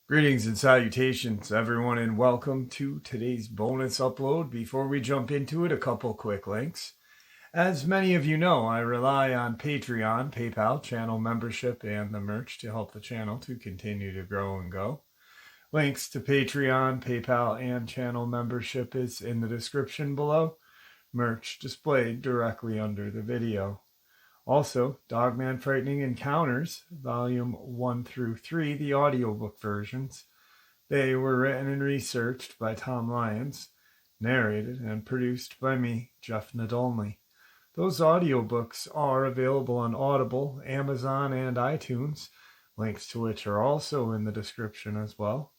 Greetings and salutations, everyone, and welcome to today's bonus upload. Before we jump into it, a couple quick links. As many of you know, I rely on Patreon, PayPal, channel membership, and the merch to help the channel to continue to grow and go. Links to Patreon, PayPal, and channel membership is in the description below. Merch displayed directly under the video. Also, Dogman Frightening Encounters, Volume 1 through 3, the audiobook versions. They were written and researched by Tom Lyons, narrated and produced by me, Jeff Nadolny. Those audiobooks are available on Audible, Amazon, and iTunes, links to which are also in the description as well.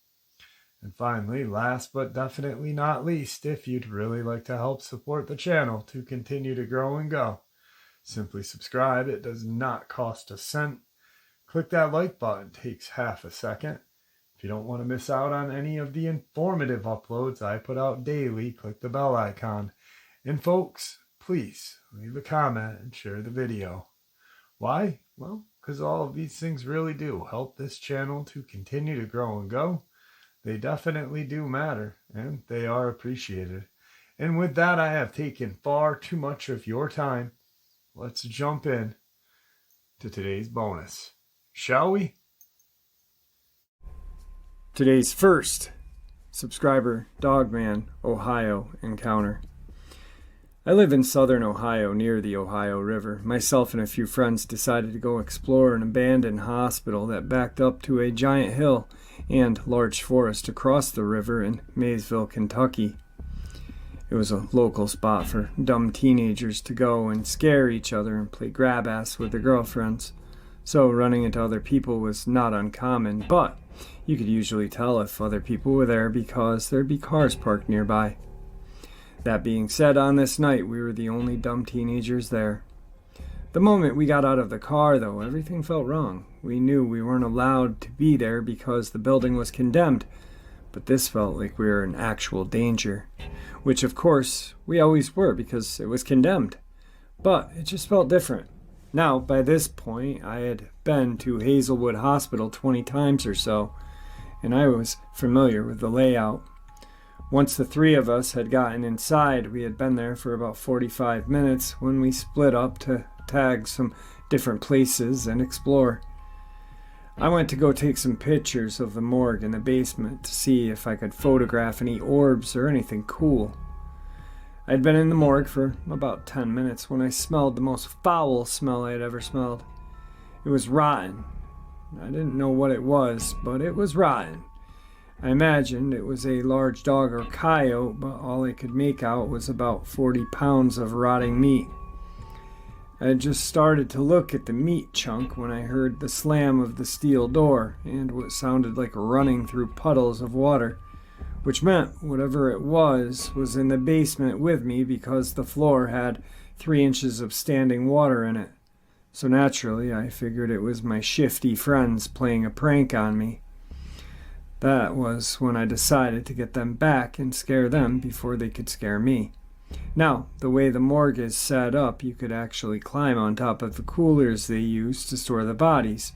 And finally, last but definitely not least, if you'd really like to help support the channel to continue to grow and go, simply subscribe. It does not cost a cent. Click that like button. It takes half a second. If you don't want to miss out on any of the informative uploads I put out daily, click the bell icon. And folks, please leave a comment and share the video. Why? Well, because all of these things really do help this channel to continue to grow and go. They definitely do matter, and they are appreciated. And with that, I have taken far too much of your time. Let's jump in to today's bonus, shall we? Today's first subscriber, Dogman, Ohio encounter. I live in southern Ohio near the Ohio River. Myself and a few friends decided to go explore an abandoned hospital that backed up to a giant hill and large forest across the river in Maysville, Kentucky. It was a local spot for dumb teenagers to go and scare each other and play grab-ass with their girlfriends. So running into other people was not uncommon, but you could usually tell if other people were there because there'd be cars parked nearby. That being said, on this night, we were the only dumb teenagers there. The moment we got out of the car, though, everything felt wrong. We knew we weren't allowed to be there because the building was condemned, but this felt like we were in actual danger. Which, of course, we always were because it was condemned. But it just felt different. Now, by this point, I had been to Hazelwood Hospital 20 times or so, and I was familiar with the layout. Once the three of us had gotten inside, we had been there for about 45 minutes when we split up to tag some different places and explore. I went to go take some pictures of the morgue in the basement to see if I could photograph any orbs or anything cool. I'd been in the morgue for about 10 minutes when I smelled the most foul smell I had ever smelled. It was rotten. I didn't know what it was, but it was rotten. I imagined it was a large dog or coyote, but all I could make out was about 40 pounds of rotting meat. I had just started to look at the meat chunk when I heard the slam of the steel door and what sounded like running through puddles of water, which meant whatever it was in the basement with me because the floor had 3 inches of standing water in it. So naturally, I figured it was my shifty friends playing a prank on me. That was when I decided to get them back and scare them before they could scare me. Now, the way the morgue is set up, you could actually climb on top of the coolers they use to store the bodies.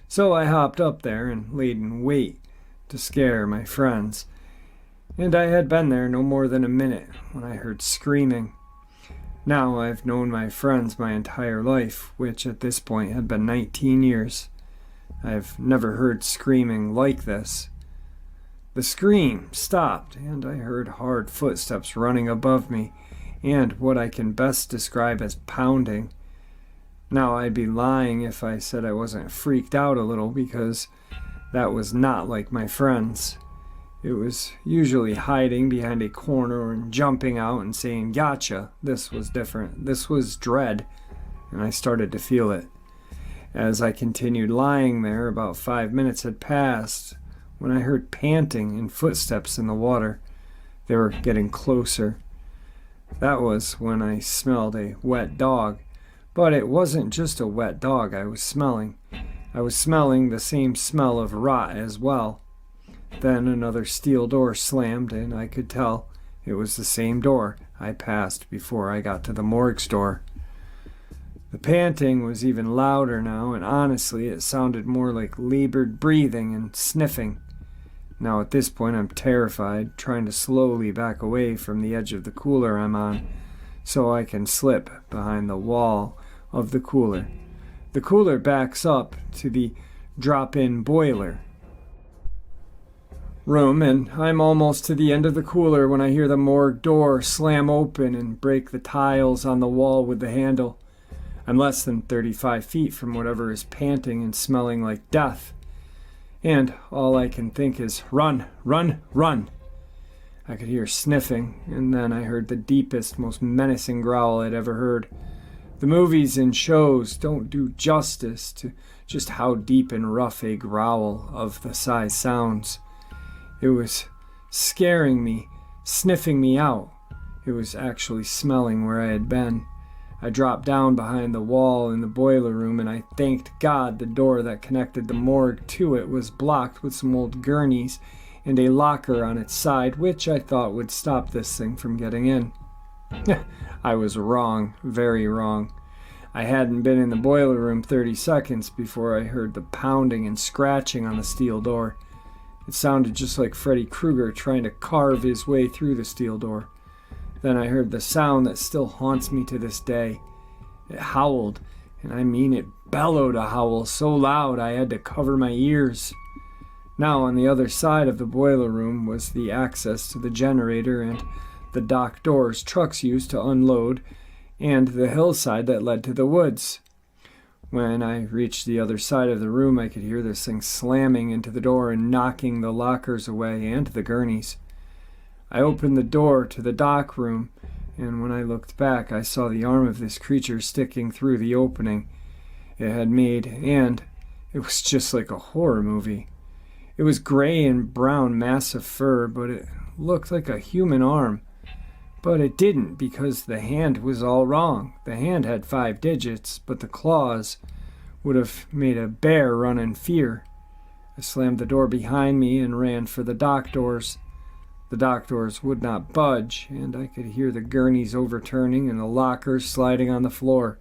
So I hopped up there and laid in wait to scare my friends. And I had been there no more than a minute when I heard screaming. Now I've known my friends my entire life, which at this point had been 19 years. I've never heard screaming like this. The scream stopped, and I heard hard footsteps running above me, and what I can best describe as pounding. Now, I'd be lying if I said I wasn't freaked out a little, because that was not like my friends. It was usually hiding behind a corner and jumping out and saying, "Gotcha." This was different. This was dread, and I started to feel it. As I continued lying there, about 5 minutes had passed when I heard panting and footsteps in the water. They were getting closer. That was when I smelled a wet dog. But it wasn't just a wet dog I was smelling. I was smelling the same smell of rot as well. Then another steel door slammed, and I could tell it was the same door I passed before I got to the morgue's door. The panting was even louder now, and honestly, it sounded more like labored breathing and sniffing. Now at this point, I'm terrified, trying to slowly back away from the edge of the cooler I'm on, so I can slip behind the wall of the cooler. The cooler backs up to the drop-in boiler room, and I'm almost to the end of the cooler when I hear the morgue door slam open and break the tiles on the wall with the handle. I'm less than 35 feet from whatever is panting and smelling like death, and all I can think is, run, run, run. I could hear sniffing, and then I heard the deepest, most menacing growl I'd ever heard. The movies and shows don't do justice to just how deep and rough a growl of the size sounds. It was scaring me, sniffing me out. It was actually smelling where I had been. I dropped down behind the wall in the boiler room, and I thanked God the door that connected the morgue to it was blocked with some old gurneys and a locker on its side, which I thought would stop this thing from getting in. I was wrong, very wrong. I hadn't been in the boiler room 30 seconds before I heard the pounding and scratching on the steel door. It sounded just like Freddy Krueger trying to carve his way through the steel door. Then I heard the sound that still haunts me to this day. It howled, and I mean it bellowed a howl so loud I had to cover my ears. Now on the other side of the boiler room was the access to the generator and the dock doors trucks used to unload, and the hillside that led to the woods. When I reached the other side of the room, I could hear this thing slamming into the door and knocking the lockers away and the gurneys. I opened the door to the dock room, and when I looked back, I saw the arm of this creature sticking through the opening it had made, and it was just like a horror movie. It was gray and brown, massive fur, but it looked like a human arm. But it didn't, because the hand was all wrong. The hand had 5 digits, but the claws would have made a bear run in fear. I slammed the door behind me and ran for the dock doors. The dock doors would not budge, and I could hear the gurneys overturning and the lockers sliding on the floor.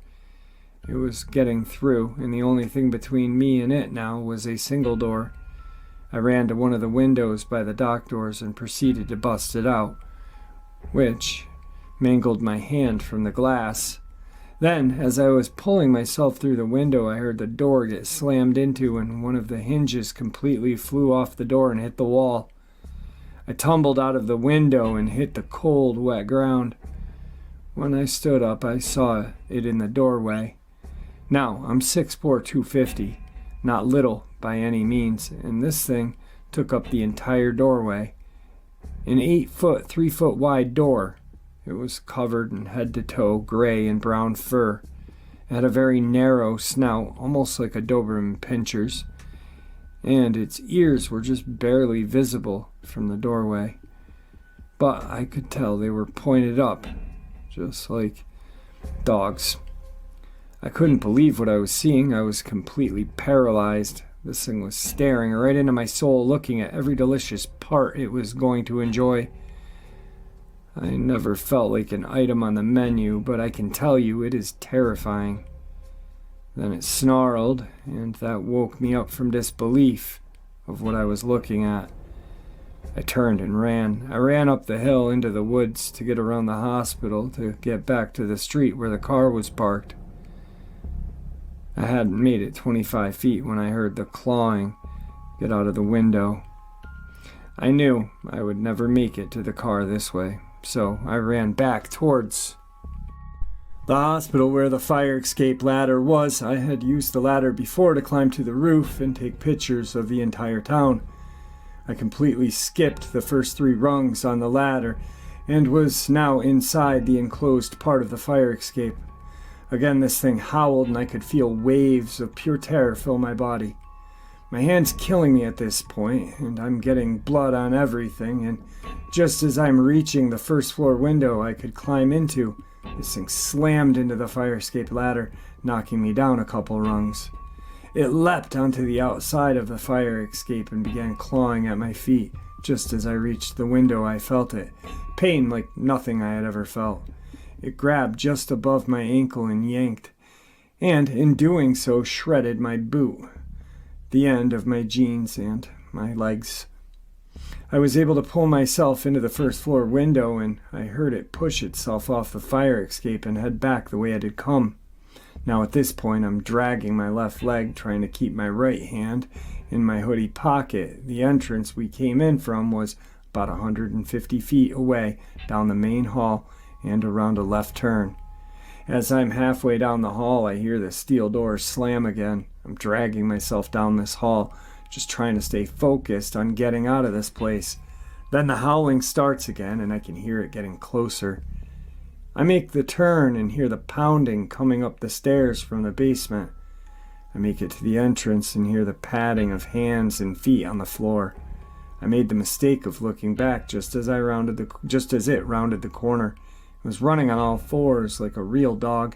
It was getting through, and the only thing between me and it now was a single door. I ran to one of the windows by the dock doors and proceeded to bust it out, which mangled my hand from the glass. Then, as I was pulling myself through the window, I heard the door get slammed into, and one of the hinges completely flew off the door and hit the wall. I tumbled out of the window and hit the cold, wet ground. When I stood up, I saw it in the doorway. Now, I'm 6'4", 250, not little by any means, and this thing took up the entire doorway. An 8-foot, 3-foot wide door. It was covered in head to toe gray and brown fur. It had a very narrow snout, almost like a Doberman Pinscher's, and its ears were just barely visible from the doorway. But I could tell they were pointed up, just like dogs. I couldn't believe what I was seeing. I was completely paralyzed. This thing was staring right into my soul, looking at every delicious part it was going to enjoy. I never felt like an item on the menu, but I can tell you it is terrifying. Then it snarled, and that woke me up from disbelief of what I was looking at. I turned and ran. I ran up the hill into the woods to get around the hospital to get back to the street where the car was parked. I hadn't made it 25 feet when I heard the clawing get out of the window. I knew I would never make it to the car this way, so I ran back towards the hospital where the fire escape ladder was. I had used the ladder before to climb to the roof and take pictures of the entire town. I completely skipped the first 3 rungs on the ladder and was now inside the enclosed part of the fire escape. Again, this thing howled, and I could feel waves of pure terror fill my body. My hand's killing me at this point, and I'm getting blood on everything, and just as I'm reaching the first floor window I could climb into, this thing slammed into the fire escape ladder, knocking me down a couple rungs. It leapt onto the outside of the fire escape and began clawing at my feet. Just as I reached the window, I felt it. Pain like nothing I had ever felt. It grabbed just above my ankle and yanked. and in doing so shredded my boot, the end of my jeans and my legs. I was able to pull myself into the first floor window, and I heard it push itself off the fire escape and head back the way it had come. Now at this point, I'm dragging my left leg, trying to keep my right hand in my hoodie pocket. The entrance we came in from was about 150 feet away down the main hall and around a left turn. As I'm halfway down the hall, I hear the steel doors slam again. I'm dragging myself down this hall, just trying to stay focused on getting out of this place. Then the howling starts again, and I can hear it getting closer. I make the turn and hear the pounding coming up the stairs from the basement. I make it to the entrance and hear the padding of hands and feet on the floor. I made the mistake of looking back just as it rounded the corner. It was running on all fours like a real dog.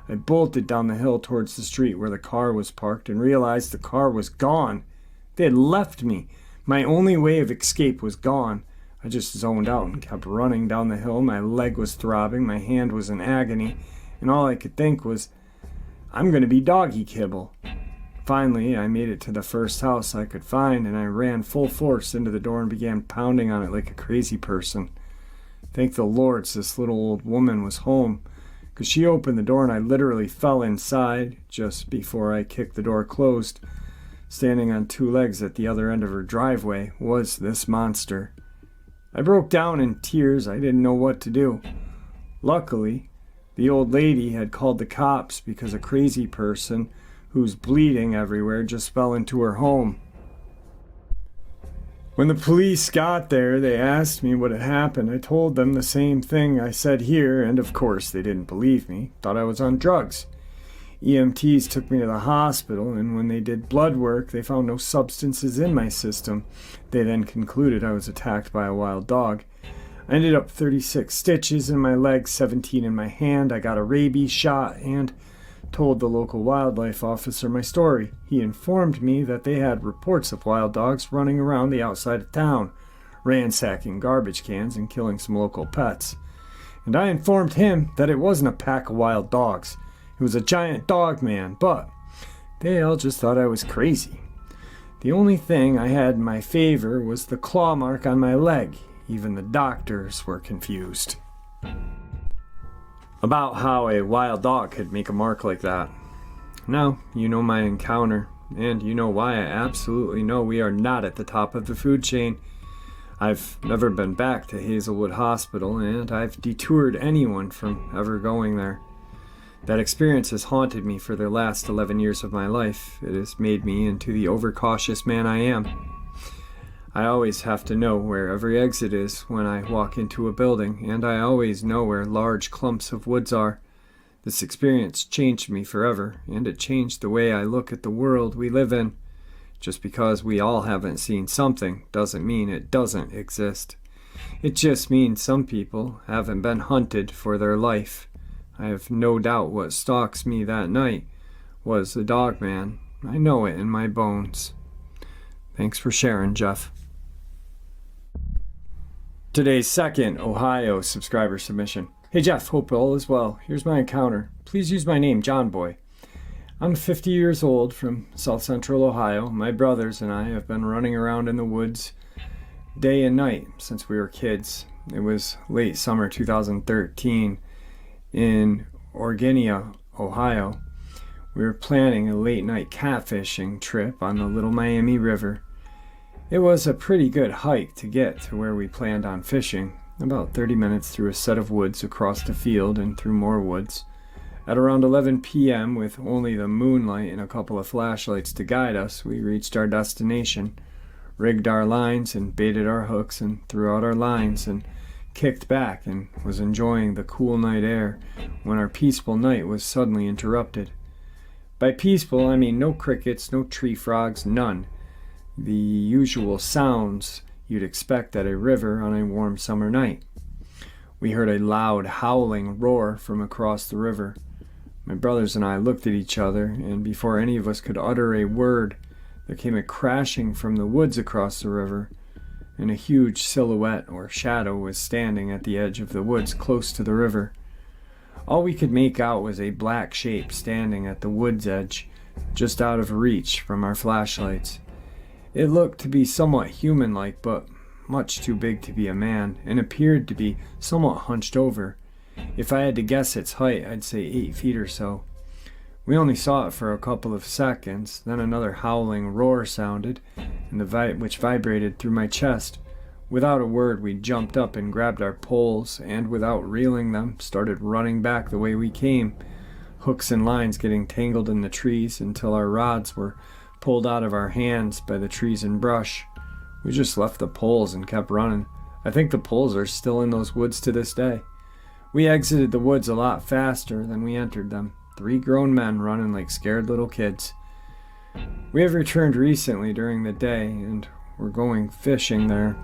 I bolted down the hill towards the street where the car was parked and realized the car was gone. They had left me. My only way of escape was gone. I just zoned out and kept running down the hill. My leg was throbbing, my hand was in agony, and all I could think was, I'm going to be doggy kibble. Finally, I made it to the first house I could find, and I ran full force into the door and began pounding on it like a crazy person. Thank the Lords this little old woman was home, because she opened the door and I literally fell inside just before I kicked the door closed. Standing on two legs at the other end of her driveway was this monster. I broke down in tears. I didn't know what to do. Luckily, the old lady had called the cops because a crazy person who's bleeding everywhere just fell into her home. When the police got there, they asked me what had happened. I told them the same thing I said here, and of course they didn't believe me, thought I was on drugs. EMTs took me to the hospital, and when they did blood work, they found no substances in my system. They then concluded I was attacked by a wild dog. I ended up 36 stitches in my leg, 17 in my hand. I got a rabies shot and told the local wildlife officer my story. He informed me that they had reports of wild dogs running around the outside of town, ransacking garbage cans and killing some local pets. And I informed him that it wasn't a pack of wild dogs. It was a giant Dogman, but they all just thought I was crazy. The only thing I had in my favor was the claw mark on my leg. Even the doctors were confused about how a wild dog could make a mark like that. Now, you know my encounter, and you know why I absolutely know we are not at the top of the food chain. I've never been back to Hazelwood Hospital, and I've detoured anyone from ever going there. That experience has haunted me for the last 11 years of my life. It has made me into the overcautious man I am. I always have to know where every exit is when I walk into a building, and I always know where large clumps of woods are. This experience changed me forever, and it changed the way I look at the world we live in. Just because we all haven't seen something doesn't mean it doesn't exist. It just means some people haven't been hunted for their life. I have no doubt what stalks me that night was the Dogman. I know it in my bones. Thanks for sharing, Jeff. Today's second Ohio subscriber submission. Hey Jeff, hope all is well. Here's my encounter. Please use my name, John Boy. I'm 50 years old from South Central Ohio. My brothers and I have been running around in the woods day and night since we were kids. It was late summer 2013 in Orgenia, Ohio. We were planning a late night catfishing trip on the Little Miami River. It was a pretty good hike to get to where we planned on fishing, about 30 minutes through a set of woods across the field and through more woods. At around 11 p.m., with only the moonlight and a couple of flashlights to guide us, we reached our destination, rigged our lines and baited our hooks and threw out our lines and kicked back and was enjoying the cool night air when our peaceful night was suddenly interrupted. By peaceful, I mean no crickets, no tree frogs, none. The usual sounds you'd expect at a river on a warm summer night. We heard a loud howling roar from across the river. My brothers and I looked at each other, and before any of us could utter a word, there came a crashing from the woods across the river, and a huge silhouette or shadow was standing at the edge of the woods close to the river. All we could make out was a black shape standing at the wood's edge, just out of reach from our flashlights. It looked to be somewhat human-like, but much too big to be a man, and appeared to be somewhat hunched over. If I had to guess its height, I'd say 8 feet or so. We only saw it for a couple of seconds, then another howling roar sounded, and which vibrated through my chest. Without a word, we jumped up and grabbed our poles, and without reeling them, started running back the way we came, hooks and lines getting tangled in the trees until our rods were pulled out of our hands by the trees and brush. We just left the poles and kept running. I think the poles are still in those woods to this day. We exited the woods a lot faster than we entered them. 3 grown men running like scared little kids. We have returned recently during the day and were going fishing there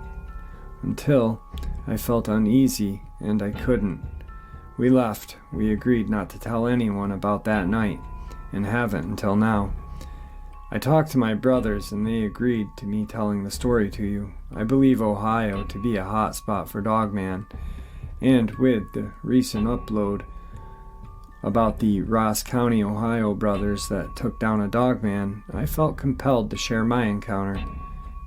until I felt uneasy and I couldn't. We left. We agreed not to tell anyone about that night and haven't until now. I talked to my brothers and they agreed to me telling the story to you. I believe Ohio to be a hot spot for Dogman, and with the recent upload about the Ross County, Ohio brothers that took down a Dogman, I felt compelled to share my encounter.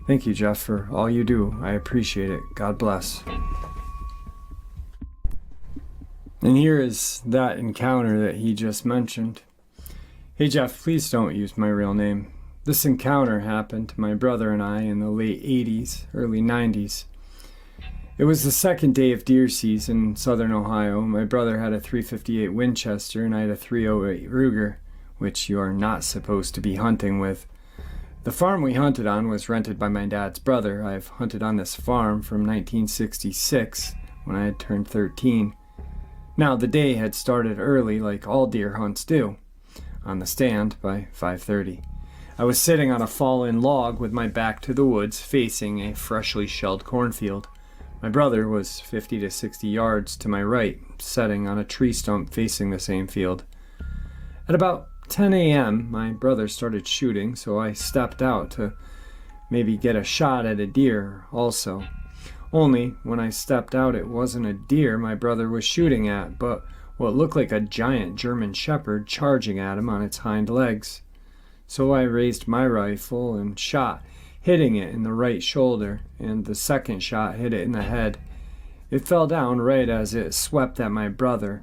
Thank you, Jeff, for all you do. I appreciate it. God bless. And here is that encounter that he just mentioned. Hey, Jeff, please don't use my real name. This encounter happened to my brother and I in the late 80s, early 90s. It was the second day of deer season in southern Ohio. My brother had a .358 Winchester and I had a .308 Ruger, which you are not supposed to be hunting with. The farm we hunted on was rented by my dad's brother. I've hunted on this farm from 1966, when I had turned 13. Now, the day had started early, like all deer hunts do, on the stand by 5:30. I was sitting on a fallen log with my back to the woods, facing a freshly shelled cornfield. My brother was 50 to 60 yards to my right, sitting on a tree stump facing the same field. At about 10 a.m., my brother started shooting, so I stepped out to maybe get a shot at a deer also. Only, when I stepped out, it wasn't a deer my brother was shooting at, but what looked like a giant German shepherd charging at him on its hind legs. So I raised my rifle and shot, hitting it in the right shoulder, and the second shot hit it in the head. It fell down right as it swept at my brother.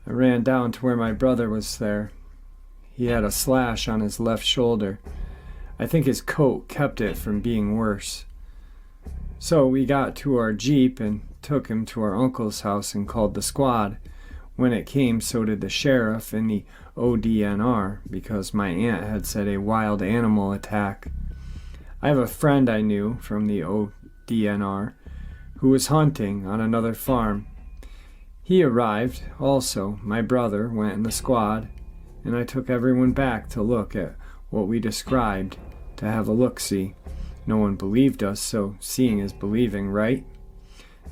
I ran down to where my brother was there. He had a slash on his left shoulder. I think his coat kept it from being worse. So we got to our Jeep and took him to our uncle's house and called the squad. When it came, so did the sheriff and the ODNR, because my aunt had said a wild animal attack. I have a friend I knew from the ODNR who was hunting on another farm. He arrived also. My brother went in the squad, and I took everyone back to look at what we described, to have a look-see. No one believed us, so seeing is believing, right?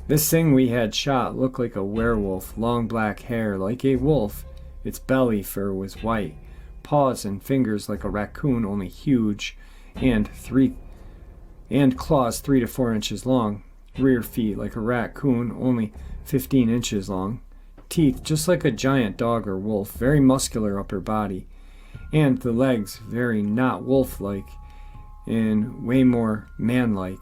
This thing we had shot looked like a werewolf, long black hair like a wolf. Its belly fur was white, paws and fingers like a raccoon, only huge, and claws 3 to 4 inches long. Rear feet like a raccoon, only 15 inches long. Teeth just like a giant dog or wolf, very muscular upper body. And the legs very not wolf-like and way more man-like.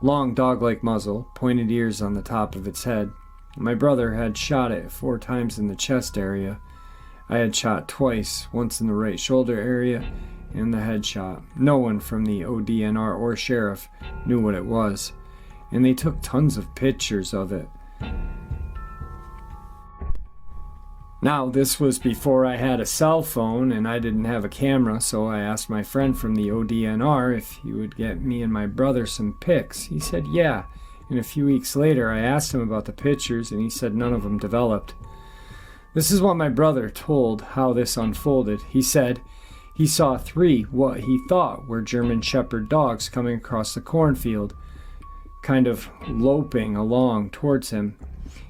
Long dog-like muzzle, pointed ears on the top of its head. My brother had shot it 4 times in the chest area. I had shot twice, once in the right shoulder area and the headshot. No one from the ODNR or sheriff knew what it was, and they took tons of pictures of it. Now, this was before I had a cell phone and I didn't have a camera, so I asked my friend from the ODNR if he would get me and my brother some pics. He said yeah, and a few weeks later I asked him about the pictures and he said none of them developed. This is what my brother told how this unfolded. He said he saw 3 what he thought were German Shepherd dogs coming across the cornfield, kind of loping along towards him.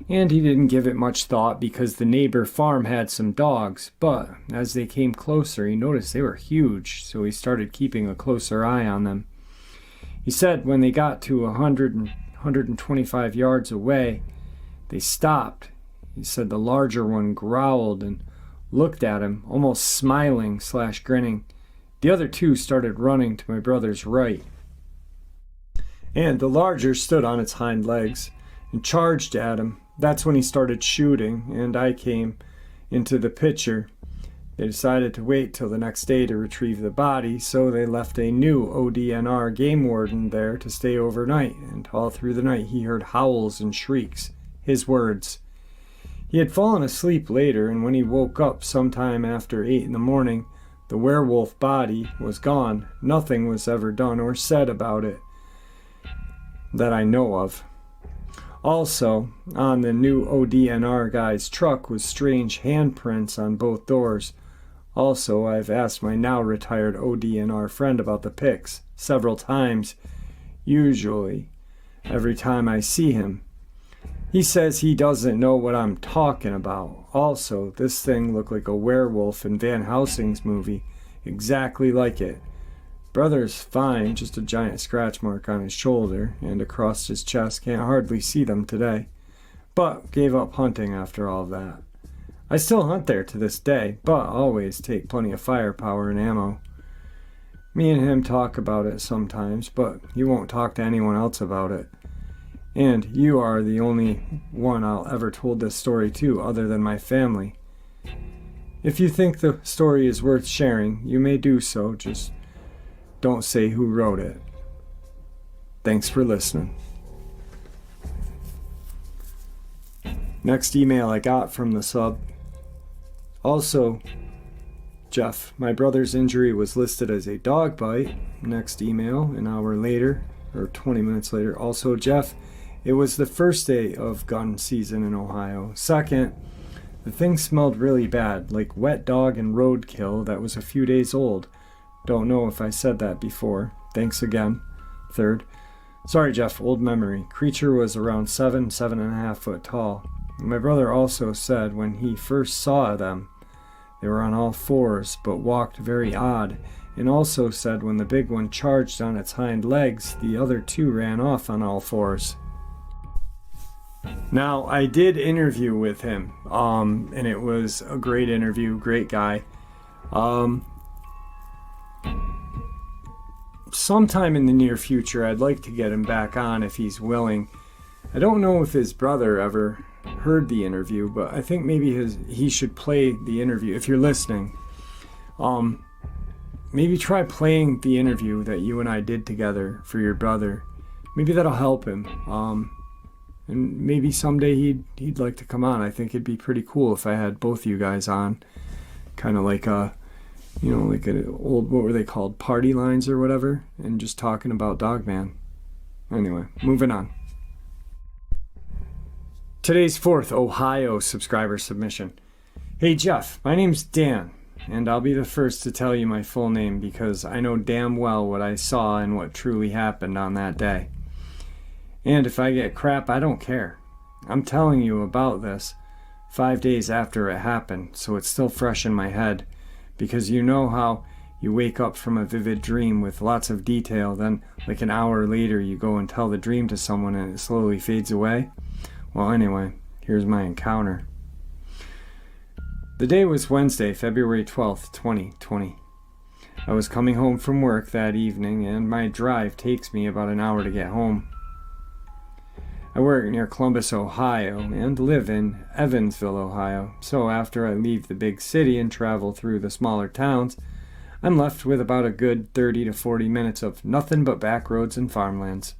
And he didn't give it much thought because the neighbor farm had some dogs, but as they came closer he noticed they were huge, so he started keeping a closer eye on them. He said when they got to 125 yards away, they stopped He said the larger one growled and looked at him, almost smiling/grinning. The other two started running to my brother's right. And the larger stood on its hind legs and charged at him. That's when he started shooting, and I came into the picture. They decided to wait till the next day to retrieve the body, so they left a new ODNR game warden there to stay overnight, and all through the night he heard howls and shrieks. His words. He had fallen asleep later, and when he woke up sometime after 8 in the morning, the werewolf body was gone. Nothing was ever done or said about it that I know of. Also, on the new ODNR guy's truck was strange handprints on both doors. Also, I've asked my now retired ODNR friend about the pics several times, usually every time I see him. He says he doesn't know what I'm talking about. Also, this thing looked like a werewolf in Van Helsing's movie, exactly like it. Brother's fine, just a giant scratch mark on his shoulder and across his chest. Can't hardly see them today, but gave up hunting after all of that. I still hunt there to this day, but always take plenty of firepower and ammo. Me and him talk about it sometimes, but he won't talk to anyone else about it. And you are the only one I'll ever told this story to other than my family. If you think the story is worth sharing, you may do so, just don't say who wrote it. Thanks for listening. Next email I got from the sub. Also, Jeff, my brother's injury was listed as a dog bite. Next email, an hour later, or 20 minutes later. Also, Jeff, it was the first day of gun season in Ohio. Second, the thing smelled really bad, like wet dog and roadkill that was a few days old. Don't know if I said that before. Thanks again. Third, sorry Jeff, old memory. Creature was around 7.5 foot tall. My brother also said when he first saw them, they were on all fours but walked very odd, and also said when the big one charged on its hind legs, the other two ran off on all fours. Now, I did interview with him, and it was a great interview, great guy. Sometime in the near future, I'd like to get him back on if he's willing. I don't know if his brother ever heard the interview, but I think maybe he should play the interview. If you're listening, maybe try playing the interview that you and I did together for your brother. Maybe that'll help him. And maybe someday he'd like to come on. I think it'd be pretty cool if I had both you guys on, kind of like like an old, what were they called, party lines or whatever, and just talking about Dogman. Anyway, moving on. Today's fourth Ohio subscriber submission. Hey Jeff, my name's Dan, and I'll be the first to tell you my full name because I know damn well what I saw and what truly happened on that day. And if I get crap, I don't care. I'm telling you about this 5 days after it happened, so it's still fresh in my head. Because you know how you wake up from a vivid dream with lots of detail, then like an hour later you go and tell the dream to someone and it slowly fades away? Well, anyway, here's my encounter. The day was Wednesday, February 12th, 2020. I was coming home from work that evening, and my drive takes me about an hour to get home. I work near Columbus, Ohio, and live in Evansville, Ohio, so after I leave the big city and travel through the smaller towns, I'm left with about a good 30 to 40 minutes of nothing but back roads and farmlands.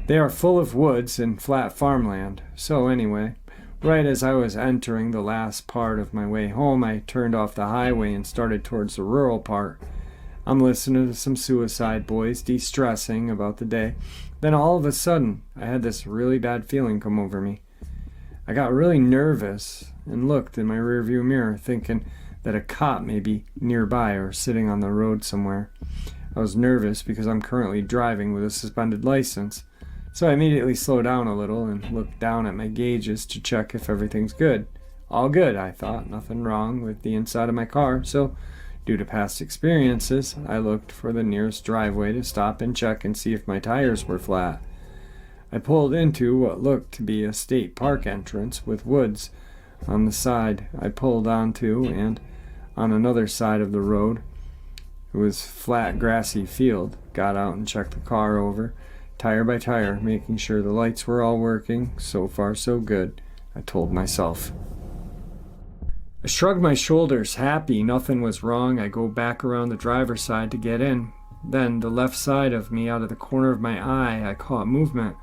They are full of woods and flat farmland, so anyway, right as I was entering the last part of my way home, I turned off the highway and started towards the rural part. I'm listening to some Suicide Boys, de-stressing about the day. Then all of a sudden, I had this really bad feeling come over me. I got really nervous and looked in my rearview mirror, thinking that a cop may be nearby or sitting on the road somewhere. I was nervous because I'm currently driving with a suspended license, so I immediately slowed down a little and looked down at my gauges to check if everything's good. All good, I thought. Nothing wrong with the inside of my car, so due to past experiences, I looked for the nearest driveway to stop and check and see if my tires were flat. I pulled into what looked to be a state park entrance with woods on the side I pulled onto, and on another side of the road it was flat grassy field. Got out and checked the car over, tire by tire, making sure the lights were all working. So far so good, I told myself. I shrugged my shoulders, happy nothing was wrong. I go back around the driver's side to get in. Then, the left side of me, out of the corner of my eye, I caught movement.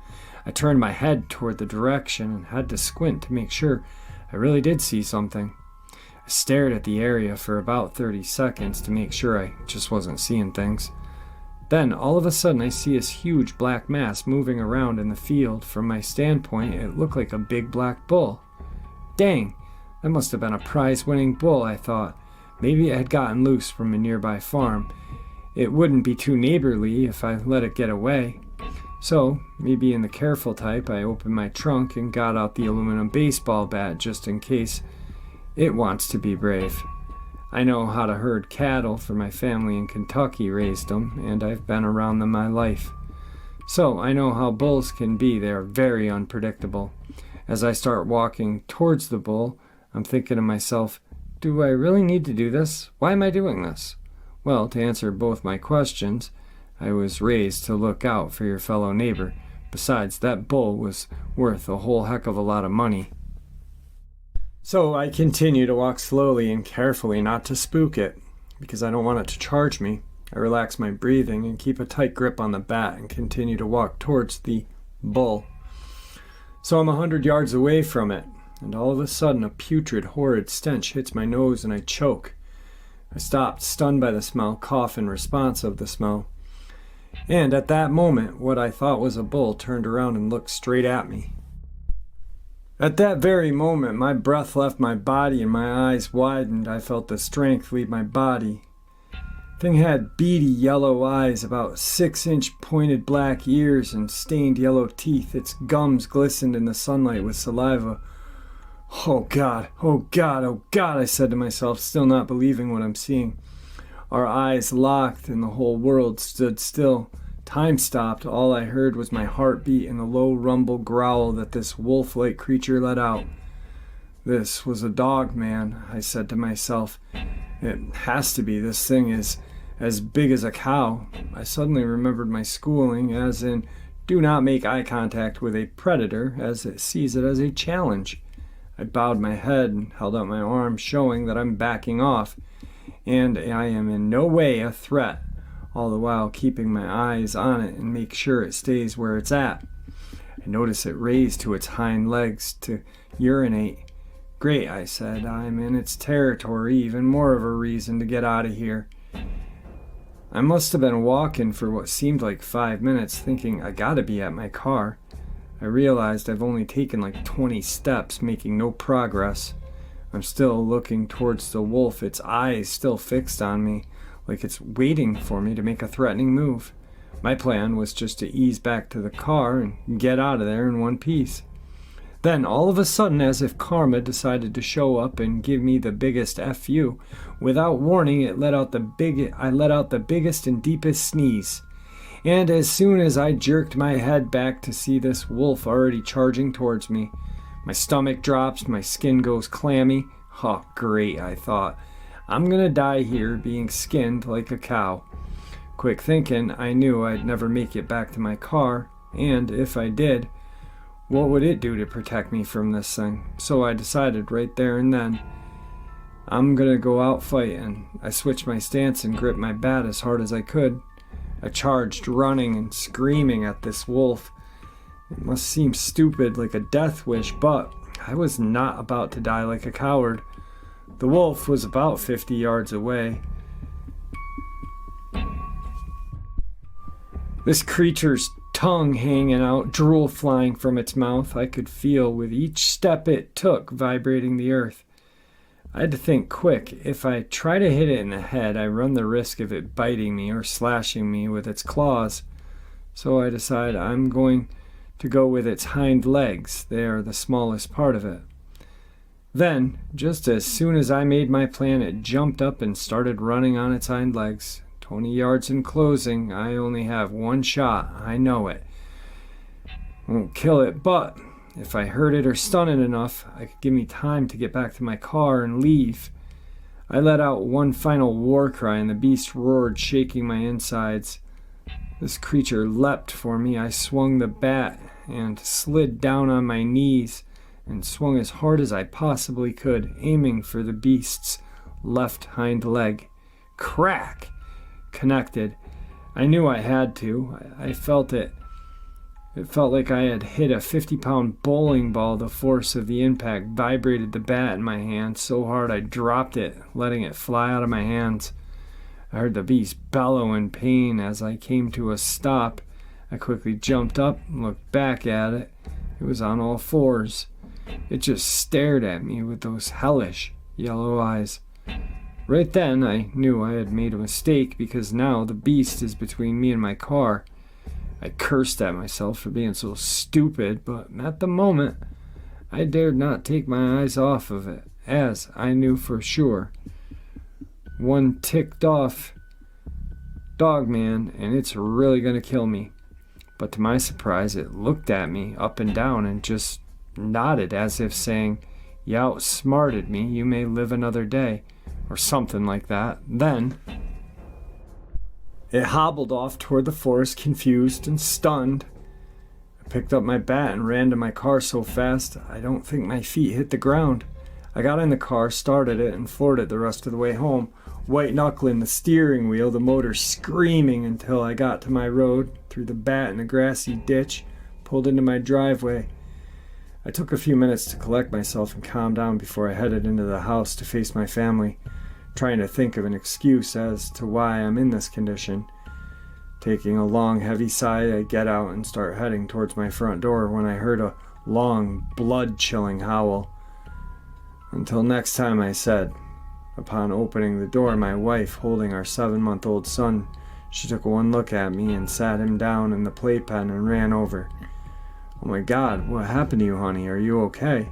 I turned my head toward the direction and had to squint to make sure I really did see something. I stared at the area for about 30 seconds to make sure I just wasn't seeing things. Then, all of a sudden, I see this huge black mass moving around in the field. From my standpoint, it looked like a big black bull. Dang, that must have been a prize-winning bull, I thought. Maybe it had gotten loose from a nearby farm. It wouldn't be too neighborly if I let it get away. So, me being the careful type, I opened my trunk and got out the aluminum baseball bat just in case it wants to be brave. I know how to herd cattle, for my family in Kentucky raised them, and I've been around them my life. So, I know how bulls can be. They are very unpredictable. As I start walking towards the bull, I'm thinking to myself, do I really need to do this? Why am I doing this? Well, to answer both my questions, I was raised to look out for your fellow neighbor. Besides, that bull was worth a whole heck of a lot of money. So I continue to walk slowly and carefully, not to spook it, because I don't want it to charge me. I relax my breathing and keep a tight grip on the bat and continue to walk towards the bull. So I'm 100 yards away from it, and all of a sudden a putrid, horrid stench hits my nose and I choke. I stopped, stunned by the smell, cough in response of the smell. And at that moment, what I thought was a bull turned around and looked straight at me. At that very moment, my breath left my body and my eyes widened. I felt the strength leave my body. Thing had beady yellow eyes, about 6-inch pointed black ears, and stained yellow teeth. Its gums glistened in the sunlight with saliva. Oh God, oh God, oh God, I said to myself, still not believing what I'm seeing. Our eyes locked and the whole world stood still. Time stopped. All I heard was my heartbeat and the low rumble growl that this wolf-like creature let out. This was a Dogman, I said to myself. It has to be. This thing is as big as a cow. I suddenly remembered my schooling, as in, do not make eye contact with a predator, as it sees it as a challenge. I bowed my head and held out my arm, showing that I'm backing off, and I am in no way a threat, all the while keeping my eyes on it and make sure it stays where it's at. I notice it raise to its hind legs to urinate. Great, I said, I'm in its territory, even more of a reason to get out of here. I must have been walking for what seemed like 5 minutes, thinking I gotta be at my car. I realized I've only taken like 20 steps, making no progress. I'm still looking towards the wolf, its eyes still fixed on me, like it's waiting for me to make a threatening move. My plan was just to ease back to the car and get out of there in one piece. Then, all of a sudden, as if karma decided to show up and give me the biggest FU, without warning, I let out the biggest and deepest sneeze. And as soon as I jerked my head back to see this wolf already charging towards me, my stomach drops, my skin goes clammy. Oh, great, I thought. I'm gonna die here being skinned like a cow. Quick thinking, I knew I'd never make it back to my car, and if I did, what would it do to protect me from this thing? So I decided right there and then, I'm gonna go out fighting. I switched my stance and gripped my bat as hard as I could. I charged, running and screaming at this wolf. It must seem stupid, like a death wish, but I was not about to die like a coward. The wolf was about 50 yards away. This creature's tongue hanging out, drool flying from its mouth. I could feel with each step it took vibrating the earth. I had to think quick. If I try to hit it in the head, I run the risk of it biting me or slashing me with its claws. So I decide I'm going to go with its hind legs. They are the smallest part of it. Then, just as soon as I made my plan, it jumped up and started running on its hind legs. 20 yards in closing. I only have one shot. I know it. won't kill it, but if I hurt it or stun it enough, I could give me time to get back to my car and leave. I let out one final war cry and the beast roared, shaking my insides. This creature leapt for me. I swung the bat and slid down on my knees and swung as hard as I possibly could, aiming for the beast's left hind leg. Crack! Connected. I knew I had to. I felt it. It felt like I had hit a 50-pound bowling ball. The force of the impact vibrated the bat in my hand so hard I dropped it, letting it fly out of my hands. I heard the beast bellow in pain as I came to a stop. I quickly jumped up and looked back at it. It was on all fours. It just stared at me with those hellish yellow eyes. Right then, I knew I had made a mistake because now the beast is between me and my car. I cursed at myself for being so stupid, but at the moment, I dared not take my eyes off of it, as I knew for sure. One ticked off Dogman, and it's really going to kill me. But to my surprise, it looked at me up and down and just nodded as if saying, "You outsmarted me, you may live another day," or something like that. Then it hobbled off toward the forest, confused and stunned. I picked up my bat and ran to my car so fast I don't think my feet hit the ground. I got in the car, started it, and floored it the rest of the way home, white-knuckling the steering wheel, the motor screaming until I got to my road, threw the bat in a grassy ditch, pulled into my driveway. I took a few minutes to collect myself and calm down before I headed into the house to face my family, trying to think of an excuse as to why I'm in this condition. Taking a long, heavy sigh, I get out and start heading towards my front door when I heard a long, blood-chilling howl. Until next time, I said. Upon opening the door, my wife holding our 7-month-old son, she took one look at me and sat him down in the playpen and ran over. "Oh my God, what happened to you, honey? Are you okay?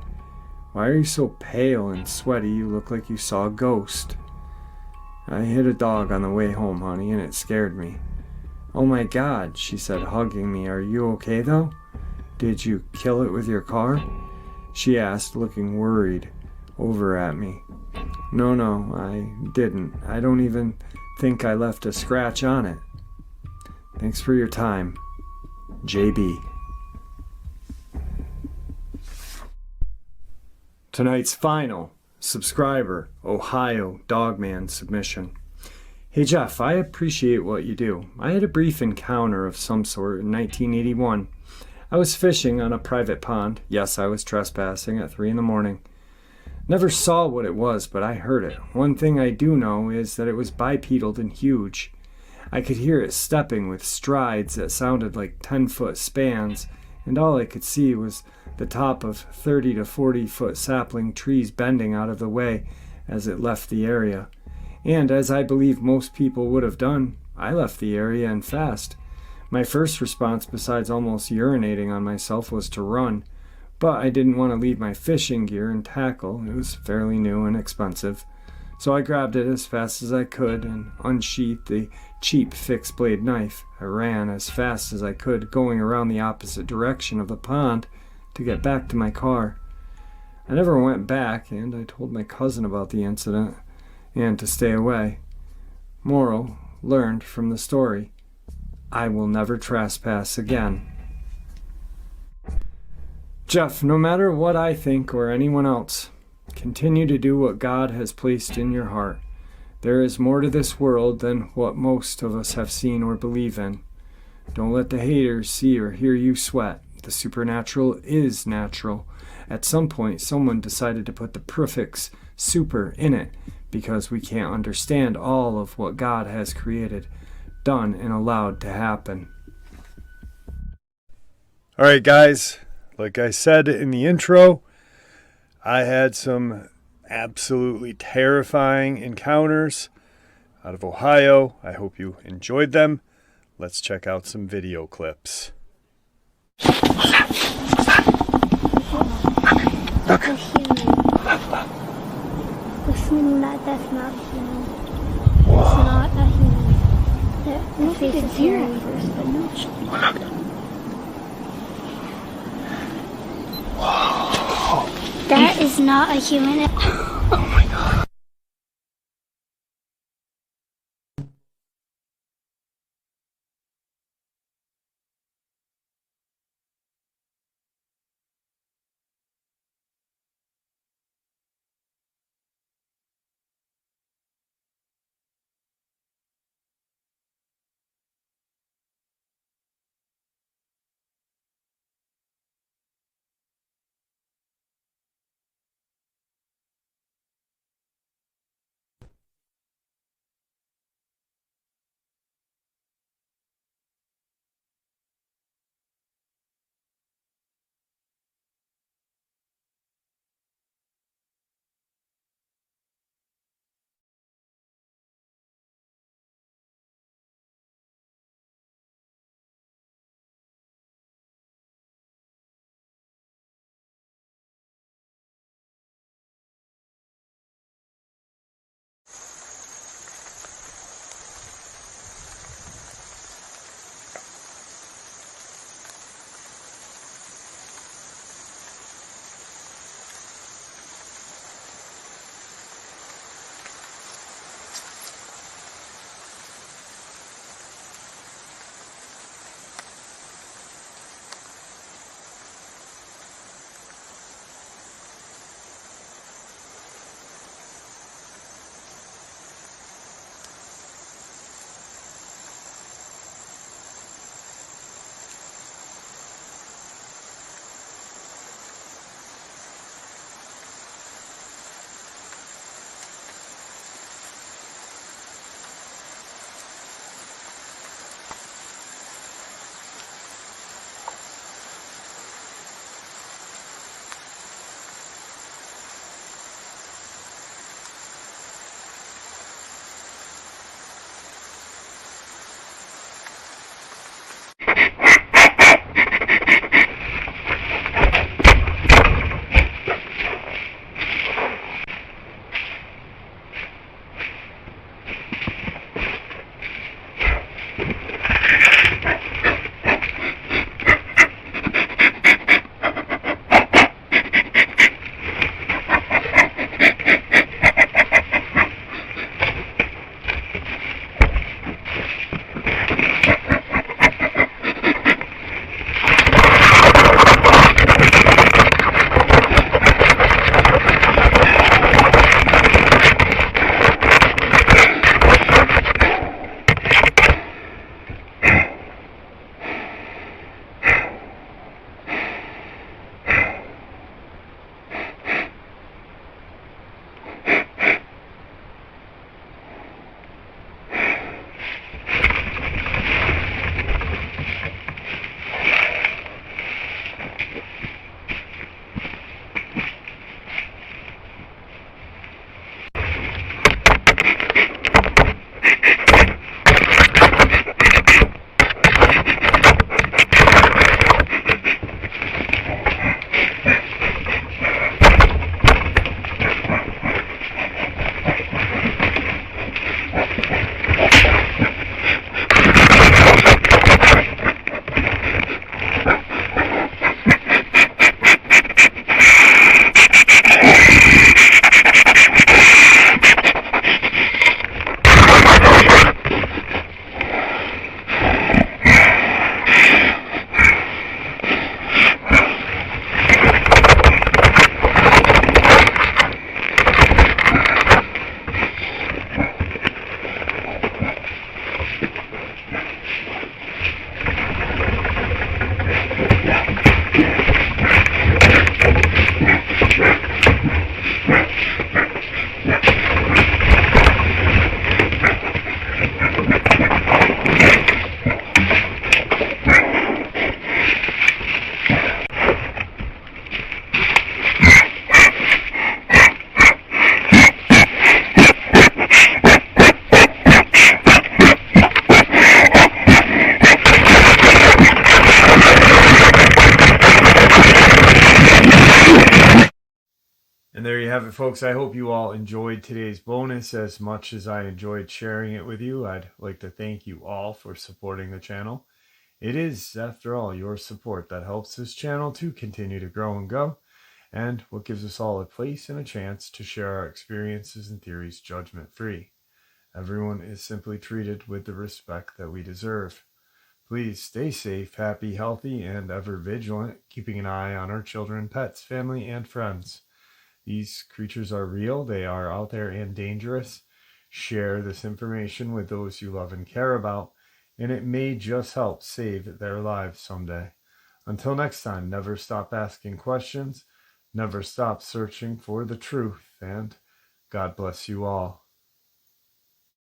Why are you so pale and sweaty? You look like you saw a ghost." "I hit a dog on the way home, honey, and it scared me." "Oh my God," she said, hugging me. "Are you okay, though? Did you kill it with your car?" she asked, looking worried over at me. No, I didn't. I don't even think I left a scratch on it. Thanks for your time, JB. Tonight's final subscriber, Ohio Dogman submission. Hey Jeff, I appreciate what you do. I had a brief encounter of some sort in 1981. I was fishing on a private pond. Yes, I was trespassing at 3 a.m. Never saw what it was, but I heard it. One thing I do know is that it was bipedal and huge. I could hear it stepping with strides that sounded like 10-foot spans, and all I could see was the top of 30 to 40-foot sapling trees bending out of the way as it left the area. And as I believe most people would have done, I left the area and fast. My first response, besides almost urinating on myself, was to run. But I didn't want to leave my fishing gear and tackle. It was fairly new and expensive. So I grabbed it as fast as I could and unsheathed the cheap fixed blade knife. I ran as fast as I could, going around the opposite direction of the pond to get back to my car. I never went back, and I told my cousin about the incident and to stay away. Moral learned from the story: I will never trespass again. Jeff, no matter what I think or anyone else, continue to do what God has placed in your heart. There is more to this world than what most of us have seen or believe in. Don't let the haters see or hear you sweat. The supernatural is natural. At some point, someone decided to put the prefix super in it because we can't understand all of what God has created, done, and allowed to happen. All right, guys. Like I said in the intro, I had some absolutely terrifying encounters out of Ohio. I hope you enjoyed them. Let's check out some video clips. Look. Listen, that's not human. It's not a human. That face is here at first, but no. That is not a human. Oh my god. And there you have it, folks. I hope you all enjoyed today's bonus as much as I enjoyed sharing it with you. I'd like to thank you all for supporting the channel. It is, after all, your support that helps this channel to continue to grow and go. and what gives us all a place and a chance to share our experiences and theories judgment-free. Everyone is simply treated with the respect that we deserve. Please stay safe, happy, healthy, and ever vigilant, keeping an eye on our children, pets, family, and friends. These creatures are real, they are out there and dangerous. Share this information with those you love and care about, and it may just help save their lives someday. Until next time, never stop asking questions, never stop searching for the truth, and God bless you all.